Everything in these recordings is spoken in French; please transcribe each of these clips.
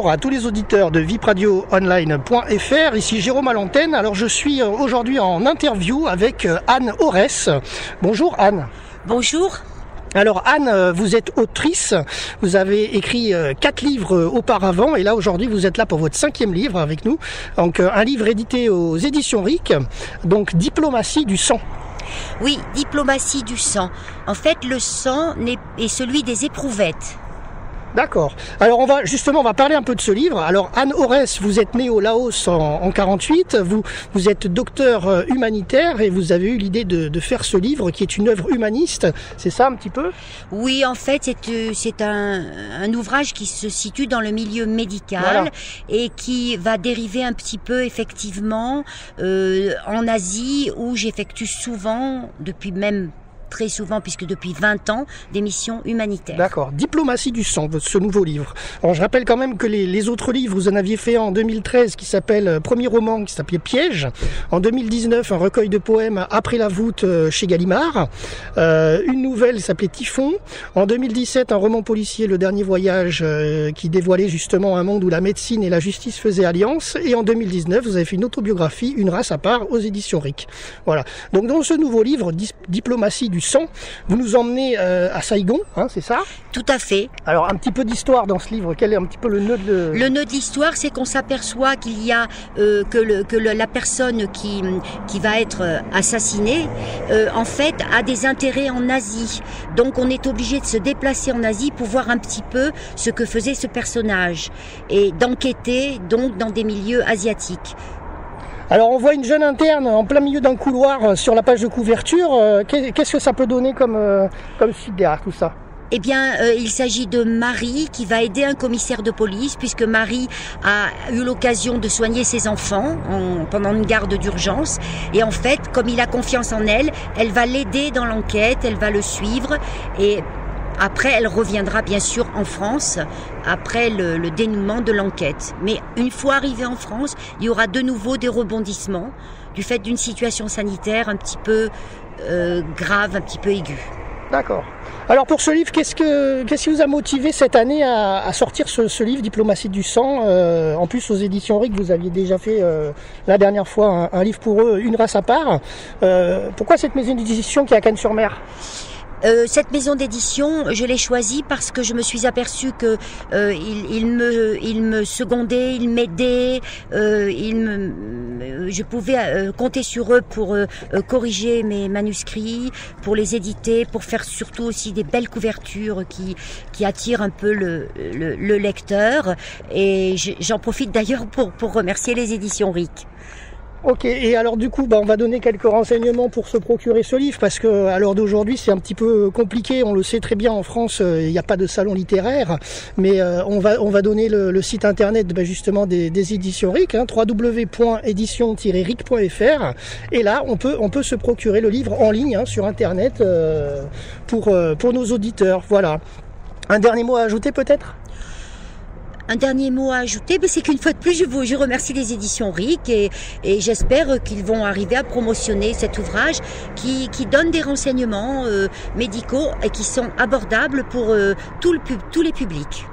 bonjour à tous les auditeurs de vipradioonline.fr, ici Jérôme à l'antenne. Alors je suis aujourd'hui en interview avec Anne Aurès. Bonjour Anne. Bonjour. Alors Anne, vous êtes autrice, vous avez écrit 4 livres auparavant et là aujourd'hui vous êtes là pour votre 5e livre avec nous. Donc un livre édité aux éditions RIC, donc Diplomatie du sang. Oui, Diplomatie du sang. En fait, le sang est celui des éprouvettes. D'accord. Alors on va parler un peu de ce livre. Alors Anne Aurès, vous êtes née au Laos en 48, vous êtes docteur humanitaire et vous avez eu l'idée de faire ce livre qui est une œuvre humaniste, c'est ça un petit peu? Oui, en fait c'est un ouvrage qui se situe dans le milieu médical, voilà, et qui va dériver un petit peu effectivement en Asie où j'effectue souvent, très souvent, puisque depuis 20 ans, des missions humanitaires. D'accord. Diplomatie du sang, ce nouveau livre. Alors, je rappelle quand même que les autres livres, vous en aviez fait en 2013 qui s'appelle premier roman qui s'appelait Piège. En 2019, un recueil de poèmes Après la voûte chez Gallimard. Une nouvelle qui s'appelait Typhon. En 2017, un roman policier, Le dernier voyage, qui dévoilait justement un monde où la médecine et la justice faisaient alliance. Et en 2019, vous avez fait une autobiographie, Une race à part, aux éditions RIC. Voilà. Donc, dans ce nouveau livre, Diplomatie du sang, vous nous emmenez à Saigon, hein, c'est ça? Tout à fait. Alors un petit peu d'histoire dans ce livre, quel est un petit peu le nœud de... Le nœud de l'histoire, c'est qu'on s'aperçoit qu'il y a la personne qui va être assassinée, en fait, a des intérêts en Asie. Donc on est obligé de se déplacer en Asie pour voir un petit peu ce que faisait ce personnage et d'enquêter donc dans des milieux asiatiques. Alors on voit une jeune interne en plein milieu d'un couloir sur la page de couverture. Qu'est-ce que ça peut donner comme suite derrière tout ça? Eh bien, il s'agit de Marie qui va aider un commissaire de police puisque Marie a eu l'occasion de soigner ses enfants pendant une garde d'urgence. Et en fait, comme il a confiance en elle, elle va l'aider dans l'enquête, elle va le suivre et... Après, elle reviendra bien sûr en France, après le dénouement de l'enquête. Mais une fois arrivée en France, il y aura de nouveau des rebondissements du fait d'une situation sanitaire un petit peu grave, un petit peu aiguë. D'accord. Alors pour ce livre, qu'est-ce qui vous a motivé cette année à sortir ce livre, Diplomatie du sang? En plus, aux éditions RIC, vous aviez déjà fait la dernière fois un livre pour eux, Une race à part. Pourquoi cette maison d'édition qui est à Cannes-sur-Mer? Cette maison d'édition, je l'ai choisie parce que je me suis aperçue que il me secondait, il m'aidait, je pouvais compter sur eux pour corriger mes manuscrits, pour les éditer, pour faire surtout aussi des belles couvertures qui attirent un peu le lecteur. Et j'en profite d'ailleurs pour remercier les éditions RIC. Ok, et alors du coup, on va donner quelques renseignements pour se procurer ce livre, parce que à l'heure d'aujourd'hui, c'est un petit peu compliqué, on le sait très bien, en France, il n'y a pas de salon littéraire, mais on va donner le site internet justement des éditions RIC, hein, www.edition-ric.fr, et là, on peut se procurer le livre en ligne, hein, sur internet, pour nos auditeurs, voilà. Un dernier mot à ajouter peut-être ? Un dernier mot à ajouter, c'est qu'une fois de plus, je remercie les éditions RIC et j'espère qu'ils vont arriver à promotionner cet ouvrage qui donne des renseignements médicaux et qui sont abordables pour tous les publics.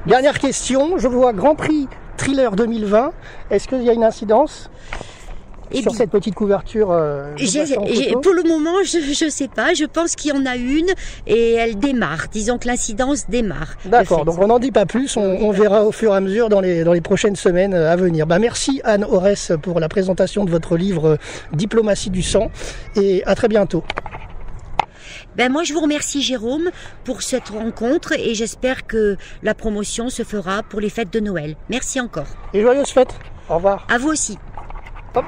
Dernière question, je vois Grand Prix Thriller 2020. Est-ce qu'il y a une incidence sur cette petite couverture? Pour le moment, je ne sais pas. Je pense qu'il y en a une et elle démarre. Disons que l'incidence démarre. D'accord, donc on n'en dit pas plus. On verra au fur et à mesure dans les prochaines semaines à venir. Merci Anne Aurès pour la présentation de votre livre Diplomatie du sang et à très bientôt. Moi, je vous remercie Jérôme pour cette rencontre et j'espère que la promotion se fera pour les fêtes de Noël. Merci encore. Et joyeuses fêtes. Au revoir. À vous aussi. Hop.